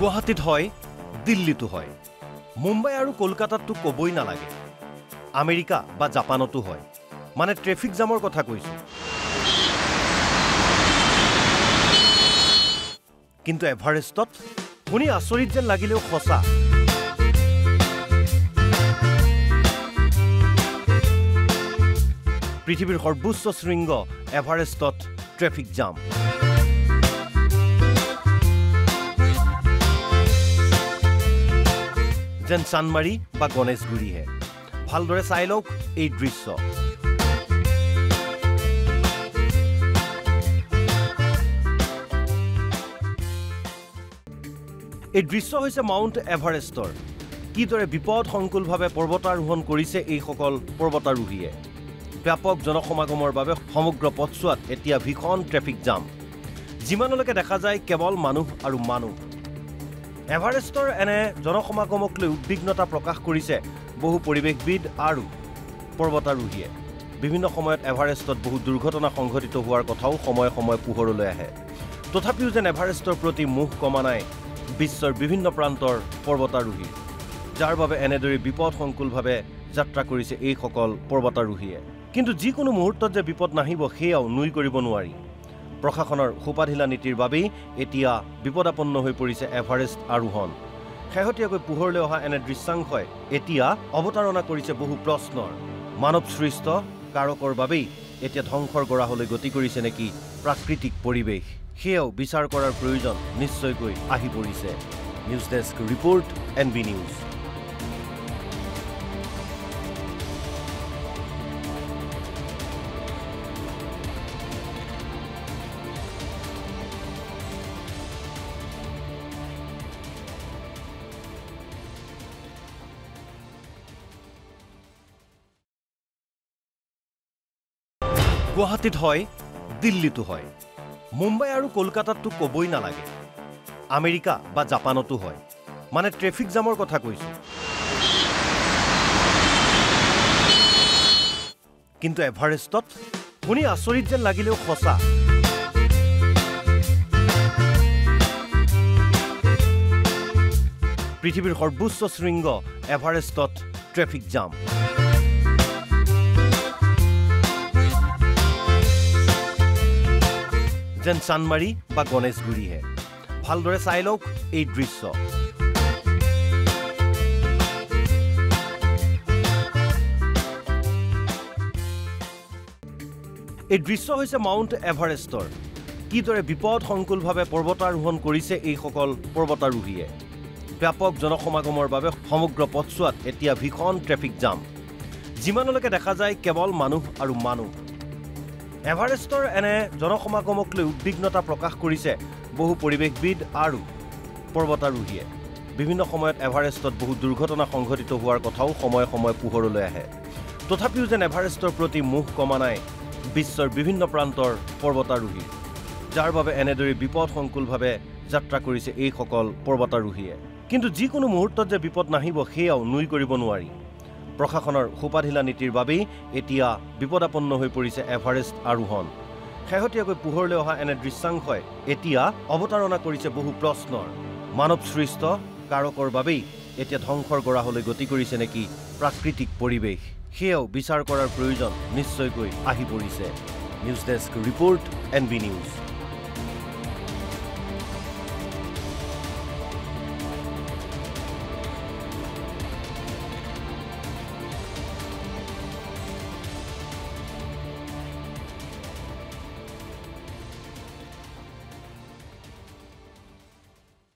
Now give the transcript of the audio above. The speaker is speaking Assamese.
গুৱাহাটীত হয়, দিল্লীতো হয়, মুম্বাই আৰু কলকাতাতো ক'বই নালাগে, আমেৰিকা বা জাপানতো হয়, মানে ট্ৰেফিক জামৰ কথা কৈছো। কিন্তু এভাৰেষ্টত শুনি আচৰিত যেন লাগিলেও সঁচা। পৃথিৱীৰ সৰ্বোচ্চ শৃংগ এভাৰেষ্টত ট্ৰেফিক জাম। যেন চানমাৰী বা গণেশগুৰিহে। ভালদৰে চাই লওক এই দৃশ্য। এই দৃশ্য হৈছে মাউণ্ট এভাৰেষ্টৰ। কিদৰে বিপদসংকুলভাৱে পৰ্বতাৰোহণ কৰিছে এইসকল পৰ্বতাৰোহীয়ে। ব্যাপক জনসমাগমৰ বাবে সমগ্ৰ পথছোৱাত এতিয়া ভীষণ ট্ৰেফিক জাম। যিমানলৈকে দেখা যায় কেৱল মানুহ আৰু মানুহ। এভাৰেষ্টৰ এনে জনসমাগমক লৈ উদ্বিগ্নতা প্ৰকাশ কৰিছে বহু পৰিৱেশবিদ আৰু পৰ্বতাৰোহীয়ে। বিভিন্ন সময়ত এভাৰেষ্টত বহু দুৰ্ঘটনা সংঘটিত হোৱাৰ কথাও সময়ে সময়ে পোহৰলৈ আহে। তথাপিও যেন এভাৰেষ্টৰ প্ৰতি মোহ কমা নাই বিশ্বৰ বিভিন্ন প্ৰান্তৰ পৰ্বতাৰোহীৰ, যাৰ বাবে এনেদৰে বিপদসংকুলভাৱে যাত্ৰা কৰিছে এইসকল পৰ্বতাৰোহীয়ে। কিন্তু যিকোনো মুহূৰ্তত যে বিপদ নাহিব সেয়াও নুই কৰিব নোৱাৰি। প্ৰশাসনৰ সোপাঢিলা নীতিৰ বাবেই এতিয়া বিপদাপন্ন হৈ পৰিছে এভাৰেষ্ট আৰোহণ। শেহতীয়াকৈ পোহৰলৈ অহা এনে দৃশ্যাংশই এতিয়া অৱতাৰণা কৰিছে বহু প্ৰশ্নৰ। মানৱসৃষ্ট কাৰকৰ বাবেই এতিয়া ধ্বংসৰ গৰাহলৈ গতি কৰিছে নেকি প্ৰাকৃতিক পৰিৱেশ, সেয়াও বিচাৰ কৰাৰ প্ৰয়োজন নিশ্চয়কৈ আহি পৰিছে। News desk report, NB news. গুৱাহাটীত হয়, দিল্লীতো হয়, মুম্বাই আৰু কলকাতাতো ক'বই নালাগে, আমেৰিকা বা জাপানতো হয়, মানে ট্ৰেফিক জামৰ কথা কৈছো। কিন্তু এভাৰেষ্টত শুনি আচৰিত যেন লাগিলেও সঁচা। পৃথিৱীৰ সৰ্বোচ্চ শৃংগ এভাৰেষ্টত ট্ৰেফিক জাম। যেন চানমাৰী বা গণেশগুৰিহে। ভালদৰে চাই লওক এই দৃশ্য। এই দৃশ্য হৈছে মাউণ্ট এভাৰেষ্টৰ। কিদৰে বিপদসংকুলভাৱে পৰ্বতাৰোহণ কৰিছে এইসকল পৰ্বতাৰোহীয়ে। ব্যাপক জনসমাগমৰ বাবে সমগ্ৰ পথছোৱাত এতিয়া ভীষণ ট্ৰেফিক জাম। যিমানলৈকে দেখা যায় কেৱল মানুহ আৰু মানুহ। এভাৰেষ্টৰ এনে জনসমাগমক লৈ উদ্বিগ্নতা প্ৰকাশ কৰিছে বহু পৰিৱেশবিদ আৰু পৰ্বতাৰোহীয়ে। বিভিন্ন সময়ত এভাৰেষ্টত বহু দুৰ্ঘটনা সংঘটিত হোৱাৰ কথাও সময়ে সময়ে পোহৰলৈ আহে। তথাপিও যেন এভাৰেষ্টৰ প্ৰতি মোহ কমা নাই বিশ্বৰ বিভিন্ন প্ৰান্তৰ পৰ্বতাৰোহীৰ, যাৰ বাবে এনেদৰে বিপদসংকুলভাৱে যাত্ৰা কৰিছে এইসকল পৰ্বতাৰোহীয়ে। কিন্তু যিকোনো মুহূৰ্তত যে বিপদ নাহিব সেয়াও নুই কৰিব নোৱাৰি। প্ৰশাসনৰ সোপাঢিলা নীতিৰ বাবেই এতিয়া বিপদাপন্ন হৈ পৰিছে এভাৰেষ্ট আৰোহণ। শেহতীয়াকৈ পোহৰলৈ অহা এনে দৃশ্যাংশই এতিয়া অৱতাৰণা কৰিছে বহু প্ৰশ্নৰ। মানৱসৃষ্ট কাৰকৰ বাবেই এতিয়া ধ্বংসৰ গৰাহলৈ গতি কৰিছে নেকি প্ৰাকৃতিক পৰিৱেশ, সেয়াও বিচাৰ কৰাৰ প্ৰয়োজন নিশ্চয়কৈ আহি পৰিছে। News desk report, NB news.